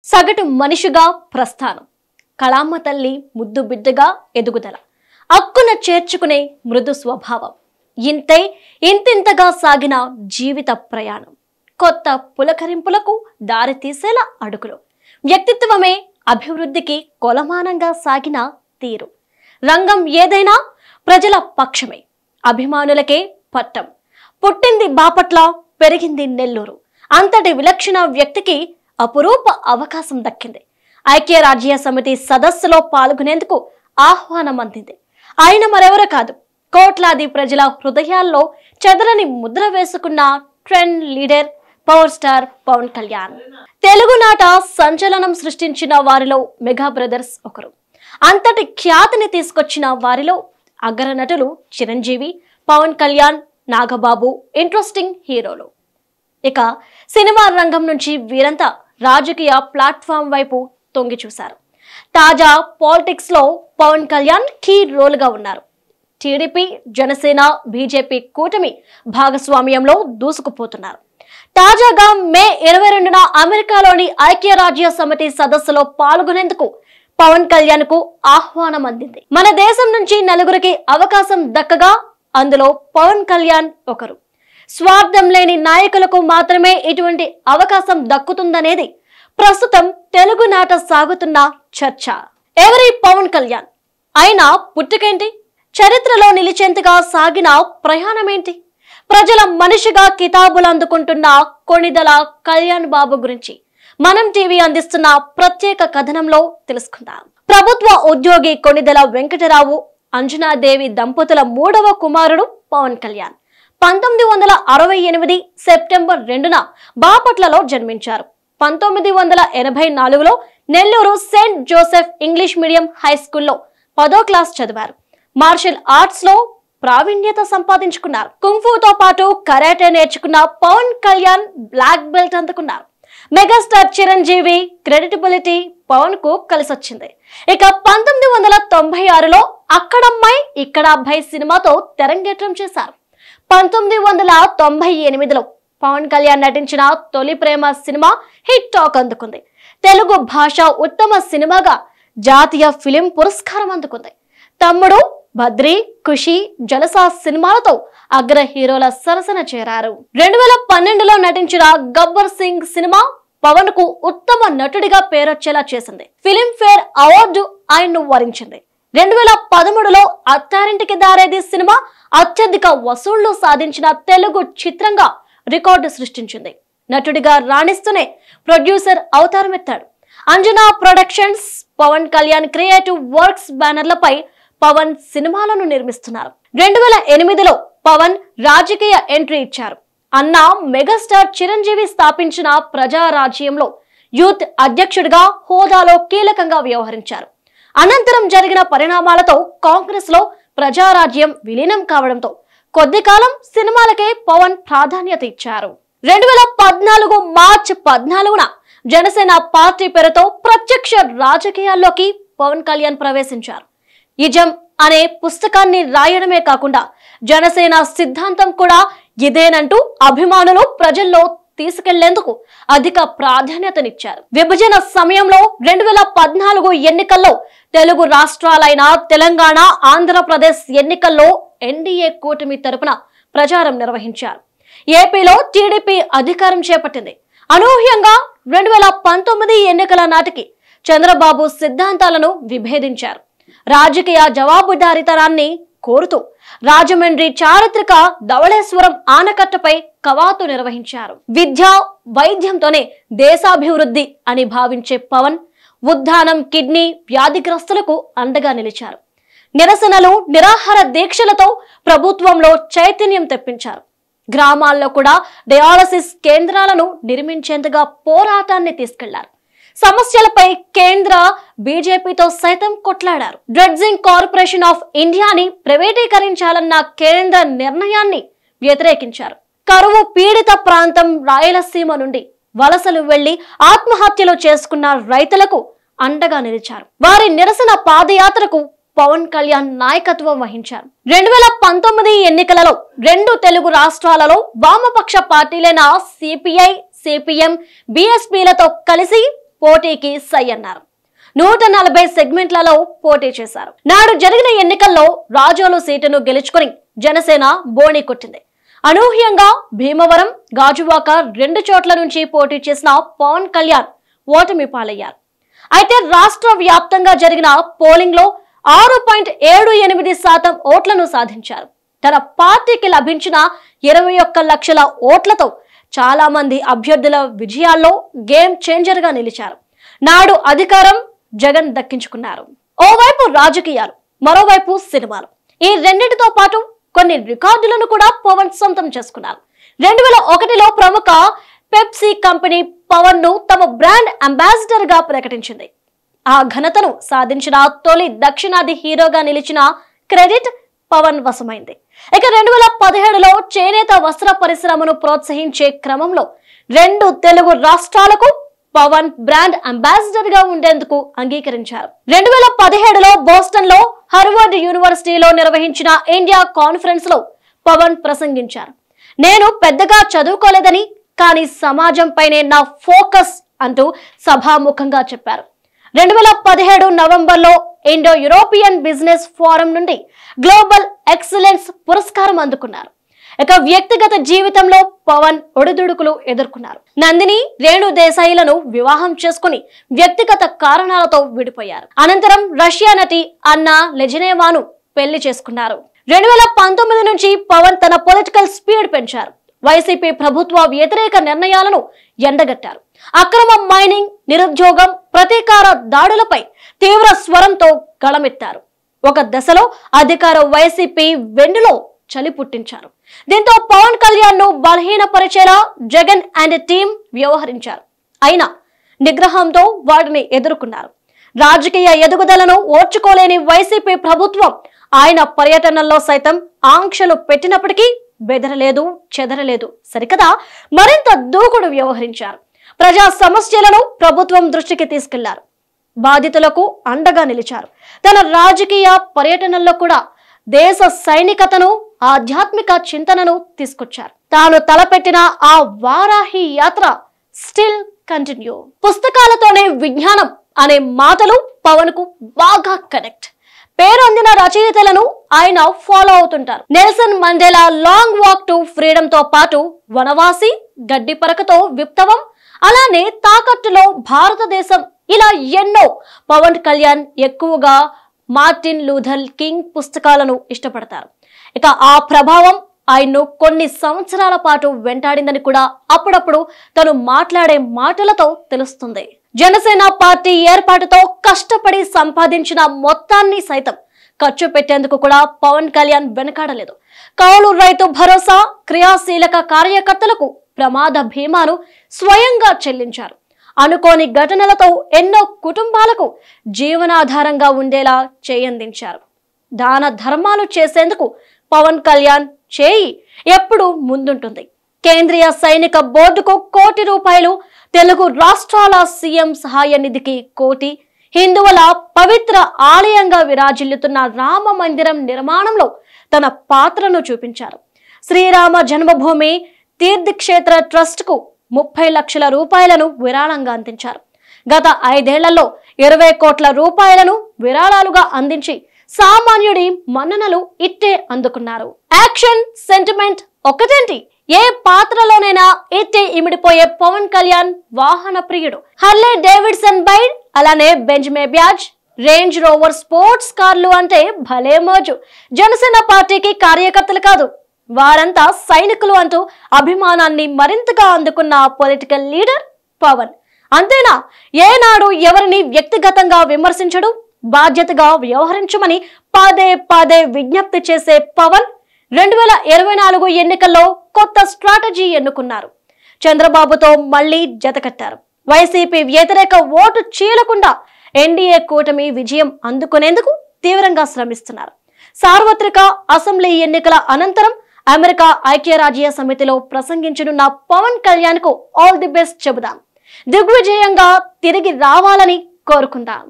సగటు మనిషిగా ప్రస్థానం, కళామ్మ తల్లి ముద్దు బిడ్డగా ఎదుగుదల, అక్కున చేర్చుకునే మృదు స్వభావం, ఇంతింతగా సాగిన జీవిత ప్రయాణం, కొత్త పులకరింపులకు దారి తీసేలా అడుగులు, వ్యక్తిత్వమే అభివృద్ధికి కొలమానంగా సాగిన తీరు, రంగం ఏదైనా ప్రజల పక్షమే, అభిమానులకే పట్టం, పుట్టింది బాపట్ల, పెరిగింది నెల్లూరు, అంతటి విలక్షణ వ్యక్తికి అపురూప అవకాశం దక్కింది. ఐక్యరాజ్య సమితి సదస్సులో పాల్గొనేందుకు ఆహ్వానం అందింది. ఆయన మరెవరో కాదు, కోట్లాది ప్రజల హృదయాల్లో చెదరని ముద్ర వేసుకున్న trend leader power star Pawan Kalyan. తెలుగునాట సంచలనం సృష్టించిన వారిలో మెగా బ్రదర్స్ ఒకరు. అంతటి ఖ్యాతిని తీసుకొచ్చిన వారిలో అగ్రనటులు చిరంజీవి, పవన్ కళ్యాణ్, నాగబాబు ఇంట్రెస్టింగ్ హీరోలు. ఇక సినిమా రంగం నుంచి వీరంతా రాజకీయ ప్లాట్ఫామ్ వైపు తొంగి చూశారు. తాజా పాలిటిక్స్ లో పవన్ కళ్యాణ్ కీ రోల్ గా ఉన్నారు. టీడీపీ, జనసేన, బీజేపీ కూటమి భాగస్వామ్యంలో దూసుకుపోతున్నారు. తాజాగా మే 22న అమెరికాలోని ఐక్యరాజ్య సమితి సదస్సులో పాల్గొనేందుకు పవన్ కళ్యాణ్ కు ఆహ్వానం అందింది. మన దేశం నుంచి నలుగురికి అవకాశం దక్కగా అందులో పవన్ కళ్యాణ్ ఒకరు. స్వార్థం లేని నాయకులకు మాత్రమే ఇటువంటి అవకాశం దక్కుతుందనేది ప్రస్తుతం తెలుగునాట సాగుతున్న చర్చ. ఎవరి పవన్ కళ్యాణ్? ఆయన పుట్టుకేంటి? చరిత్రలో నిలిచేంతగా సాగిన ప్రయాణమేంటి? ప్రజల మనిషిగా కితాబులు అందుకుంటున్న కొణిదెల కళ్యాణ్ బాబు గురించి మనం టీవీ అందిస్తున్న ప్రత్యేక కథనంలో తెలుసుకుందాం. ప్రభుత్వ ఉద్యోగి కొణిదెల వెంకటరావు, అంజనాదేవి దంపతుల 3వ కుమారుడు పవన్ కళ్యాణ్ 1968 సెప్టెంబర్ 2న బాపట్లలో జన్మించారు. 1984లో Nellore saint Joseph English medium high స్కూల్లో 10వ క్లాస్ చదివారు. మార్షల్ ఆర్ట్స్ లో ప్రావీణ్యత సంపాదించుకున్నారు. కుంఫుతో పాటు కరాటే నేర్చుకున్న పవన్ కళ్యాణ్ బ్లాక్ బెల్ట్ అందుకున్నారు. మెగాస్టార్ చిరంజీవి క్రెడిటబిలిటీ పవన్ కు కలిసొచ్చింది. ఇక 1996లో అక్కడమ్మాయి ఇక్కడ అబ్బాయి సినిమాతో తెరంగేట్రం చేశారు. 1998లో పవన్ కళ్యాణ్ నటించిన తొలి ప్రేమ సినిమా హిట్ టాక్ అందుకుంది. తెలుగు భాష ఉత్తమ సినిమాగా జాతీయ ఫిలిం పురస్కారం అందుకుంది. తమ్ముడు, బద్రి, ఖుషి, జలసా సినిమాలతో అగ్ర హీరోల సరసన చేరారు. 2012లో నటించిన గబ్బర్ సింగ్ సినిమా పవన్ కు ఉత్తమ నటుడిగా పేరొచ్చేలా చేసింది. ఫిలింఫేర్ అవార్డు ఆయన్ను వరించింది. 2013లో అత్తారింటికి దారేది సినిమా అత్యధిక వసూళ్లు సాధించిన తెలుగు చిత్రంగా రికార్డు సృష్టించింది. నటుడిగా రాణిస్తూనే ప్రొడ్యూసర్ అవతారమెత్తాడు. Anjana productions, Pawan Kalyan creative works బ్యానర్లపై పవన్ సినిమాలను నిర్మిస్తున్నారు. 2008లో పవన్ రాజకీయ ఎంట్రీ ఇచ్చారు. అన్నా మెగాస్టార్ చిరంజీవి స్థాపించిన ప్రజారాజ్యంలో యూత్ అధ్యక్షుడిగా హోదాలో కీలకంగా వ్యవహరించారు. అనంతరం జరిగిన పరిణామాలతో కాంగ్రెస్ లో ప్రజారాజ్యం విలీనం కావడంతో కొద్ది కాలం సినిమాలకే పవన్ ప్రాధాన్యత ఇచ్చారు. 2014 మార్చి 14న జనసేన పార్టీ పేరుతో ప్రత్యక్ష రాజకీయాల్లోకి పవన్ కళ్యాణ్ ప్రవేశించారు. ఇజం అనే పుస్తకాన్ని రాయడమే కాకుండా జనసేన సిద్ధాంతం కూడా ఇదేనంటూ అభిమానులు ప్రజల్లో తీసుకెళ్లేందుకు అధిక ప్రాధాన్యతనిచ్చారు. విభజన సమయంలో 2014 ఎన్నికల్లో తెలుగు రాష్ట్రాలైన తెలంగాణ, ఆంధ్రప్రదేశ్ ఎన్నికల్లో ఎన్డీఏ కూటమి తరపున ప్రచారం నిర్వహించారు. ఏపీలో టీడీపీ అధికారం చేపట్టింది. అనూహ్యంగా 2019 ఎన్నికల నాటికి చంద్రబాబు సిద్ధాంతాలను విభేదించారు. రాజకీయ జవాబుదారీతనాన్ని కోరుతూ రాజమండ్రి చారిత్రక ధవళేశ్వరం ఆనకట్టపై కవాతు నిర్వహించారు. విద్య, వైద్యంతోనే దేశాభివృద్ధి అని భావించే పవన్ ఉద్దానం కిడ్నీ వ్యాధిగ్రస్తులకు అండగా నిలిచారు. నిరసనలు, నిరాహార దీక్షలతో ప్రభుత్వంలో చైతన్యం తెప్పించారు. గ్రామాల్లో కూడా డయాలసిస్ కేంద్రాలను నిర్మించేందుకు పోరాటాన్ని తీసుకెళ్లారు. సమస్యలపై కేంద్ర బీజేపీతో సైతం కొట్లాడారు. డ్రగ్జింగ్ కార్పొరేషన్ ఆఫ్ ఇండియాని ప్రైవేటీకరించాలన్న కేంద్ర నిర్ణయాన్ని వ్యతిరేకించారు. కరువు పీడిత ప్రాంతం రాయలసీమ నుండి వలసలు వెళ్లి ఆత్మహత్యలు చేసుకున్న రైతులకు అండగా నిలిచారు. వారి నిరసన పాదయాత్రకు పవన్ కళ్యాణ్ నాయకత్వం వహించారు. 2019 ఎన్నికలలో 2 తెలుగు రాష్ట్రాలలో వామపక్ష పార్టీలైన సిపిఐ, సిపిఎం, బీఎస్పీలతో కలిసి పోటీకి సై అన్నారు. 140 సెగ్మెంట్లలో పోటీ చేశారు. నాడు జరిగిన ఎన్నికల్లో రాజోలు సీటును గెలుచుకుని జనసేన బోణి కొట్టింది. అనూహ్యంగా భీమవరం, గాజువాక 2 చోట్ల నుంచి పోటీ చేసిన పవన్ కళ్యాణ్ ఓటమి పాలయ్యారు. అయితే రాష్ట్ర వ్యాప్తంగా జరిగిన పోలింగ్ లో 6.78% ఓట్లను సాధించారు. తన పార్టీకి లభించిన 21 లక్షల ఓట్లతో చాలా మంది అభ్యర్థుల విజయాల్లో గేమ్ చేంజర్ గా నిలిచారు. నాడు అధికారం జగన్ దక్కించుకున్నారు. ఓవైపు రాజకీయాలు, మరోవైపు సినిమాలు, ఈ రెండింటితో పాటు కొన్ని రికార్డులను కూడా పవన్ సొంతం చేసుకున్నారు. 2001లో ప్రముఖ పెప్సీ కంపెనీ పవన్ ను తమ బ్రాండ్ అంబాసిడర్ గా ప్రకటించింది. ఆ ఘనతను సాధించిన తొలి దక్షిణాది హీరోగా నిలిచిన క్రెడిట్ పవన్ వశమైంది. ఇక 2017లో చేనేత వస్త్ర పరిశ్రమను ప్రోత్సహించే క్రమంలో 2 తెలుగు రాష్ట్రాలకు పవన్ బ్రాండ్ అంబాసిడర్ గా ఉండేందుకు అంగీకరించారు. 2017లో బోస్టన్ లో హార్వర్డ్ యూనివర్సిటీలో నిర్వహించిన ఇండియా కాన్ఫరెన్స్ లో పవన్ ప్రసంగించారు. నేను పెద్దగా చదువుకోలేదని, కానీ సమాజం పైనే నా ఫోకస్ అంటూ సభాముఖంగా చెప్పారు. 2017 నవంబర్లో ఇండో యూరోపియన్ బిజినెస్ ఫోరం నుండి గ్లోబల్ ఎక్సలెన్స్ పురస్కారం అందుకున్నారు. ఇక వ్యక్తిగత జీవితంలో పవన్ ఒడిదుడుకులు ఎదుర్కొన్నారు. నందిని, రేణు దేశాయిలను వివాహం చేసుకుని వ్యక్తిగత కారణాలతో విడిపోయారు. అనంతరం రష్యా నటి అన్నా లెజనేవాను పెళ్లి చేసుకున్నారు. 2019 నుంచి పవన్ తన పొలిటికల్ స్పీడ్ పెంచారు. వైసీపీ ప్రభుత్వ వ్యతిరేక నిర్ణయాలను ఎండగట్టారు. అక్రమ మైనింగ్, నిరుద్యోగం, ప్రతీకార దాడులపై తీవ్ర స్వరంతో గళమెత్తారు. ఒక దశలో అధికార వైసీపీ వెన్నులో చలి పుట్టించారు. దీంతో పవన్ కళ్యాణ్ ను బలహీనపరిచేలా జగన్ అండ్ టీం వ్యవహరించారు. అయినా నిగ్రహంతో వాటిని ఎదుర్కొన్నారు. రాజకీయ ఎదుగుదలను ఓర్చుకోలేని వైసీపీ ప్రభుత్వం ఆయన పర్యటనల్లో సైతం ఆంక్షలు పెట్టినప్పటికీ బెదరలేదు, చెదరలేదు. సరికదా మరింత దూకుడు వ్యవహరించారు. ప్రజా సమస్యలను ప్రభుత్వం దృష్టికి తీసుకెళ్లారు. బాధితులకు అండగా నిలిచారు. తన రాజకీయ పర్యటనల్లో కూడా దేశ సైనికతను, ఆధ్యాత్మిక చింతనను తీసుకొచ్చారు. తాను తలపెట్టిన ఆ వారాహి యాత్ర స్టిల్ కంటిన్యూ. పుస్తకాలతోనే విజ్ఞానం అనే మాటలు పవన్ కు బాగా కనెక్ట్. పేరొందిన రచయితలను ఆయన ఫాలో అవుతుంటారు. Nelson Mandela long walk to freedom తో పాటు వనవాసి, గడ్డి పరకతో విప్లవం, అలానే తాకట్టులో భారతదేశం, ఇలా ఎన్నో. పవన్ కళ్యాణ్ ఎక్కువగా మార్టిన్ లూథర్ కింగ్ పుస్తకాలను ఇష్టపడతారు. ఇక ఆ ప్రభావం ఆయన్ను కొన్ని సంవత్సరాల పాటు వెంటాడిందని కూడా అప్పుడప్పుడు తను మాట్లాడే మాటలతో తెలుస్తుంది. జనసేన పార్టీ ఏర్పాటుతో కష్టపడి సంపాదించిన మొత్తాన్ని సైతం ఖర్చు పెట్టేందుకు కూడా పవన్ కళ్యాణ్ వెనకాడలేదు. కౌలు రైతు భరోసా, క్రియాశీలక కార్యకర్తలకు ప్రమాద భీమాను స్వయంగా చెల్లించారు. అనుకోని ఘటనలతో ఎన్నో కుటుంబాలకు జీవనాధారంగా ఉండేలా చేయందించారు. దాన ధర్మాలు చేసేందుకు పవన్ కళ్యాణ్ చేయి ఎప్పుడు ముందుంటుంది. కేంద్రీయ సైనిక బోర్డుకు ₹1 కోటి, తెలుగు రాష్ట్రాల సీఎం సహాయ నిధికి ₹1 కోటి, హిందువుల పవిత్ర ఆలయంగా విరాజిల్లుతున్న రామ మందిరం నిర్మాణంలో తన పాత్రను చూపించారు. శ్రీరామ జన్మభూమి తీర్థక్షేత్ర ట్రస్ట్ కు ₹30 లక్షల విరాళంగా అందించారు. గత 5 ఏళ్లలో ₹20 కోట్ల విరాళాలుగా అందించి సామాన్యుడి మన్ననలు ఇట్టే అందుకున్నారు. యాక్షన్, సెంటిమెంట్ ఒకటేంటి, ఏ పాత్రలోనైనా ఇట్టే ఇమిడిపోయే పవన్ కళ్యాణ్ వాహన ప్రియుడు. హర్లే డేవిడ్సన్ బైక్, అలానే బెంజ్ బ్యాజ్, రేంజ్ రోవర్ స్పోర్ట్స్ కార్లు అంటే భలే మోజు. జనసేన పార్టీకి కార్యకర్తలు కాదు, వారంతా సైనికులు అంటూ అభిమానాన్ని మరింతగా అందుకున్న పొలిటికల్ లీడర్ పవన్. అంతేనా, ఏనాడు ఎవరిని వ్యక్తిగతంగా విమర్శించడు, బాధ్యతగా వ్యవహరించమని పదే విజ్ఞప్తి చేసే పవన్ 2024 ఎన్నికల్లో కొత్త స్ట్రాటజీ ఎన్నుకున్నారు. చంద్రబాబుతో మళ్లీ జతకట్టారు. వైసీపీ వ్యతిరేక ఓటు చీలకుండా ఎన్డీఏ కూటమి విజయం అందుకునేందుకు తీవ్రంగా శ్రమిస్తున్నారు. సార్వత్రిక అసెంబ్లీ ఎన్నికల అనంతరం అమెరికా ఐక్యరాజ్య సమితిలో ప్రసంగించనున్న పవన్ కళ్యాణ్ కు ఆల్ ది బెస్ట్ చెబుదాం. దిగ్విజయంగా తిరిగి రావాలని కోరుకుందాం.